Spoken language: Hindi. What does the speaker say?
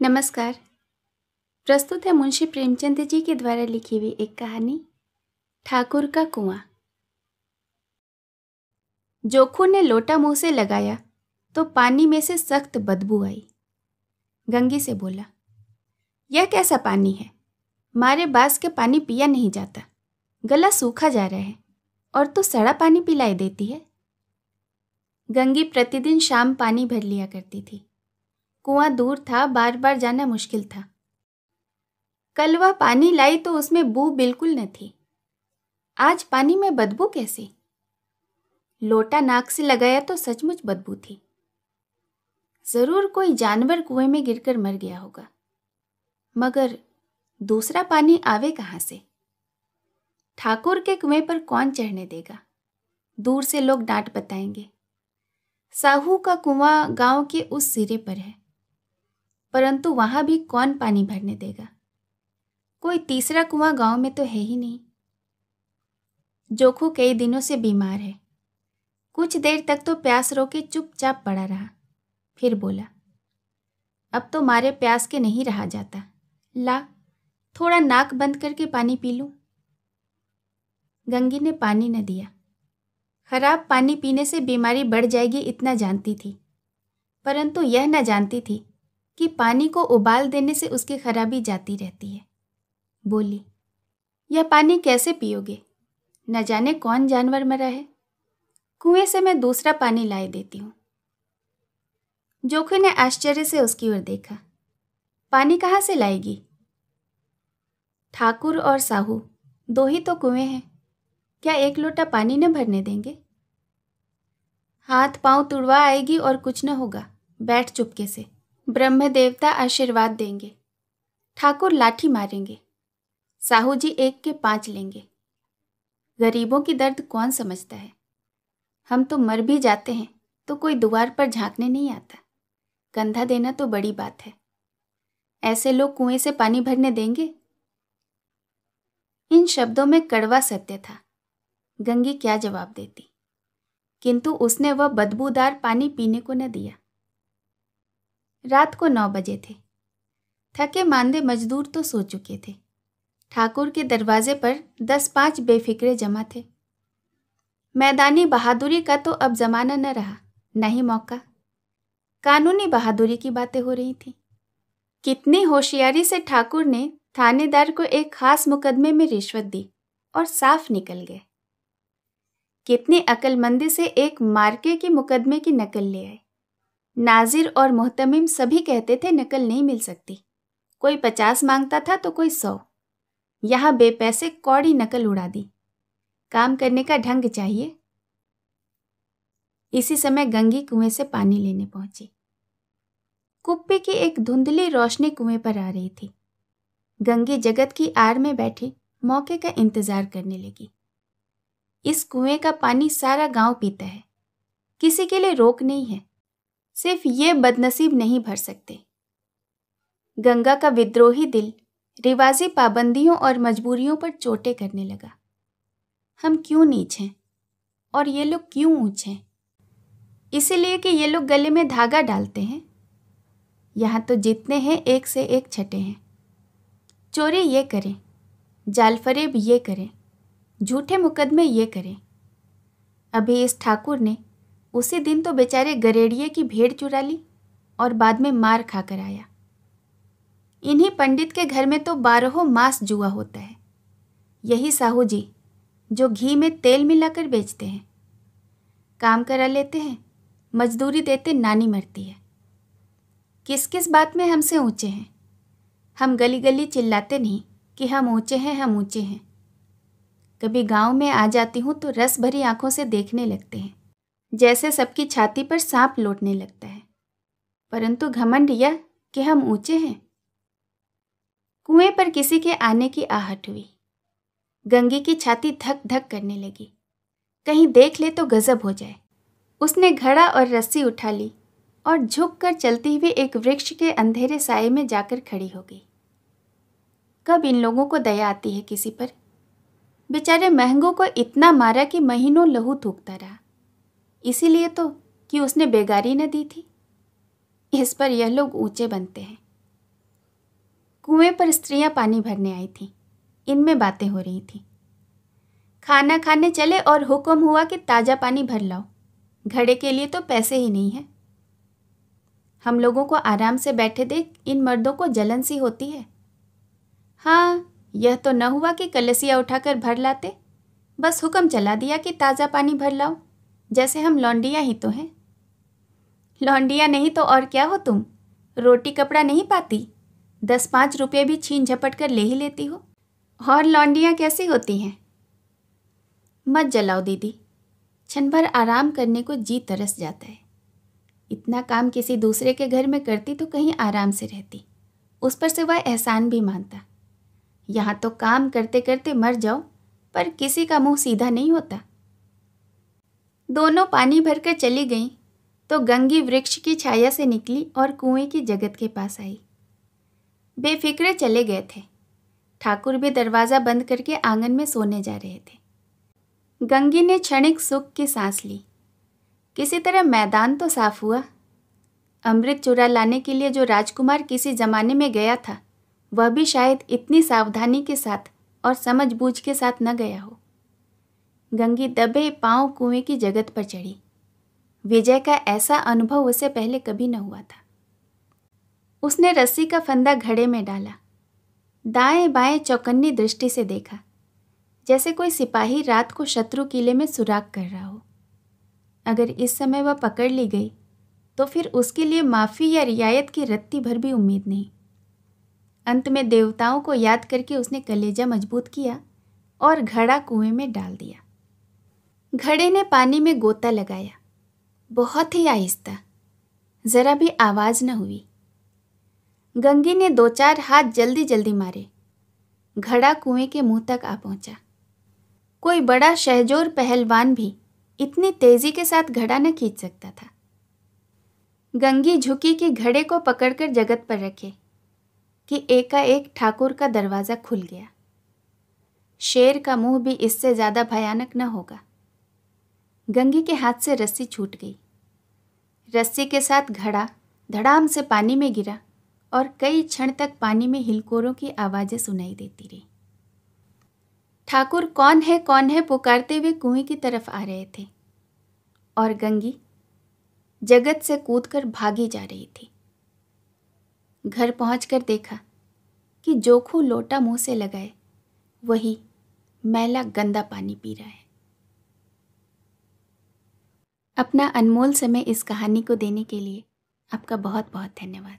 नमस्कार। प्रस्तुत है मुंशी प्रेमचंद जी के द्वारा लिखी हुई एक कहानी ठाकुर का कुआं। जोखू ने लोटा मुंह से लगाया तो पानी में से सख्त बदबू आई। गंगी से बोला, यह कैसा पानी है? मारे बास के पानी पिया नहीं जाता, गला सूखा जा रहा है और तू सड़ा पानी पिलाई देती है। गंगी प्रतिदिन शाम पानी भर लिया करती थी। कुआं दूर था, बार बार जाना मुश्किल था। कल वह पानी लाई तो उसमें बू बिल्कुल न थी। आज पानी में बदबू कैसी? लोटा नाक से लगाया तो सचमुच बदबू थी। जरूर कोई जानवर कुएं में गिरकर मर गया होगा, मगर दूसरा पानी आवे कहां से? ठाकुर के कुएं पर कौन चढ़ने देगा? दूर से लोग डांट बताएंगे। साहू का कुआं गांव के उस सिरे पर है, परंतु वहां भी कौन पानी भरने देगा? कोई तीसरा कुआं गांव में तो है ही नहीं। जोखू कई दिनों से बीमार है। कुछ देर तक तो प्यास रोके चुपचाप पड़ा रहा, फिर बोला, अब तो मारे प्यास के नहीं रहा जाता। ला, थोड़ा नाक बंद करके पानी पी लूं। गंगी ने पानी न दिया। खराब पानी पीने से बीमारी बढ़ जाएगी इतना जानती थी, परंतु यह न जानती थी कि पानी को उबाल देने से उसकी खराबी जाती रहती है। बोली, यह पानी कैसे पियोगे? न जाने कौन जानवर मरा है। कुएं से मैं दूसरा पानी लाए देती हूं। जोखू ने आश्चर्य से उसकी ओर देखा। पानी कहां से लाएगी? ठाकुर और साहू दो ही तो कुएं हैं, क्या एक लोटा पानी न भरने देंगे? हाथ पांव तुड़वा आएगी और कुछ न होगा। बैठ चुपके से, ब्रह्म देवता आशीर्वाद देंगे। ठाकुर लाठी मारेंगे, साहू जी 1 के 5 लेंगे। गरीबों की दर्द कौन समझता है? हम तो मर भी जाते हैं तो कोई द्वार पर झांकने नहीं आता। कंधा देना तो बड़ी बात है। ऐसे लोग कुएं से पानी भरने देंगे? इन शब्दों में कड़वा सत्य था। गंगी क्या जवाब देती, किंतु उसने वह बदबूदार पानी पीने को न दिया। रात को 9 बजे थे। थके मांदे मजदूर तो सो चुके थे। ठाकुर के दरवाजे पर 10-5 बेफिक्रे जमा थे। मैदानी बहादुरी का तो अब जमाना न रहा, न ही मौका। कानूनी बहादुरी की बातें हो रही थी। कितनी होशियारी से ठाकुर ने थानेदार को एक खास मुकदमे में रिश्वत दी और साफ निकल गए। कितनी अक्लमंदी से एक मार्के के मुकदमे की नकल ले आए। नाजिर और मुहतमिम सभी कहते थे नकल नहीं मिल सकती। कोई 50 मांगता था तो कोई 100। यहां बेपैसे कौड़ी नकल उड़ा दी। काम करने का ढंग चाहिए। इसी समय गंगी कुएं से पानी लेने पहुंची। कुप्पी की एक धुंधली रोशनी कुएं पर आ रही थी। गंगी जगत की आड़ में बैठी मौके का इंतजार करने लगी। इस कुएं का पानी सारा गांव पीता है, किसी के लिए रोक नहीं है। सिर्फ ये बदनसीब नहीं भर सकते। गंगा का विद्रोही दिल रिवाजी पाबंदियों और मजबूरियों पर चोटें करने लगा। हम क्यों नीच हैं और ये लोग क्यों ऊंच हैं? इसीलिए कि ये लोग गले में धागा डालते हैं। यहां तो जितने हैं एक से एक छठे हैं। चोरी ये करें, जालफरेब ये करें, झूठे मुकदमे ये करें। अभी इस ठाकुर ने उसी दिन तो बेचारे गरेड़िए की भेड़ चुरा ली और बाद में मार खाकर आया। इन्हीं पंडित के घर में तो 12 मास जुआ होता है। यही साहू जी जो घी में तेल मिलाकर बेचते हैं। काम करा लेते हैं, मजदूरी देते नानी मरती है। किस किस बात में हमसे ऊंचे हैं? हम गली गली चिल्लाते नहीं कि हम ऊंचे हैं, हम ऊंचे हैं। कभी गांव में आ जाती हूं तो रस भरी आंखों से देखने लगते हैं, जैसे सबकी छाती पर सांप लौटने लगता है। परंतु घमंड यह कि हम ऊंचे हैं। कुएं पर किसी के आने की आहट हुई। गंगी की छाती धक धक करने लगी। कहीं देख ले तो गजब हो जाए। उसने घड़ा और रस्सी उठा ली और झुककर चलती हुई एक वृक्ष के अंधेरे साये में जाकर खड़ी हो गई। कब इन लोगों को दया आती है किसी पर? बेचारे महंगों को इतना मारा कि महीनों लहू थूकता रहा। इसीलिए तो कि उसने बेगारी न दी थी। इस पर यह लोग ऊंचे बनते हैं। कुएं पर स्त्रियां पानी भरने आई थीं। इनमें बातें हो रही थीं। खाना खाने चले और हुक्म हुआ कि ताज़ा पानी भर लाओ, घड़े के लिए तो पैसे ही नहीं हैं। हम लोगों को आराम से बैठे देख इन मर्दों को जलन सी होती है। हाँ, यह तो न हुआ कि कलसिया उठाकर भर लाते, बस हुक्म चला दिया कि ताज़ा पानी भर लाओ, जैसे हम लौंडियाँ ही तो हैं। लौंडियाँ नहीं तो और क्या हो तुम? रोटी कपड़ा नहीं पाती, 10-5 रुपये भी छीन झपट कर ले ही लेती हो। और लौंडियाँ कैसी होती हैं? मत जलाओ दीदी, क्षण भर आराम करने को जी तरस जाता है। इतना काम किसी दूसरे के घर में करती तो कहीं आराम से रहती, उस पर से वह एहसान भी मानता। यहाँ तो काम करते करते मर जाओ, पर किसी का मुंह सीधा नहीं होता। दोनों पानी भरकर चली गईं तो गंगी वृक्ष की छाया से निकली और कुएं की जगत के पास आई। बेफिक्रे चले गए थे। ठाकुर भी दरवाज़ा बंद करके आंगन में सोने जा रहे थे। गंगी ने क्षणिक सुख की सांस ली। किसी तरह मैदान तो साफ हुआ। अमृत चुरा लाने के लिए जो राजकुमार किसी जमाने में गया था, वह भी शायद इतनी सावधानी के साथ और समझबूझ के साथ न गया हो। गंगी दबे पांव कुएं की जगत पर चढ़ी। विजय का ऐसा अनुभव उसे पहले कभी न हुआ था। उसने रस्सी का फंदा घड़े में डाला, दाएं बाएं चौकन्नी दृष्टि से देखा, जैसे कोई सिपाही रात को शत्रु किले में सुराग कर रहा हो। अगर इस समय वह पकड़ ली गई तो फिर उसके लिए माफ़ी या रियायत की रत्ती भर भी उम्मीद नहीं। अंत में देवताओं को याद करके उसने कलेजा मजबूत किया और घड़ा कुएं में डाल दिया। घड़े ने पानी में गोता लगाया, बहुत ही आहिस्ता, जरा भी आवाज न हुई। गंगी ने 2-4 हाथ जल्दी जल्दी मारे। घड़ा कुएं के मुंह तक आ पहुंचा। कोई बड़ा शहजोर पहलवान भी इतनी तेजी के साथ घड़ा न खींच सकता था। गंगी झुकी कि घड़े को पकड़कर जगत पर रखे कि एकाएक ठाकुर का दरवाजा खुल गया। शेर का मुंह भी इससे ज्यादा भयानक न होगा। गंगी के हाथ से रस्सी छूट गई। रस्सी के साथ घड़ा धड़ाम से पानी में गिरा और कई क्षण तक पानी में हिलकोरों की आवाजें सुनाई देती रही। ठाकुर कौन है पुकारते हुए कुएं की तरफ आ रहे थे और गंगी जगत से कूदकर भागी जा रही थी। घर पहुंचकर देखा कि जोखू लोटा मुंह से लगाए वही मैला गंदा पानी पी रहा है। अपना अनमोल समय इस कहानी को देने के लिए आपका बहुत बहुत धन्यवाद।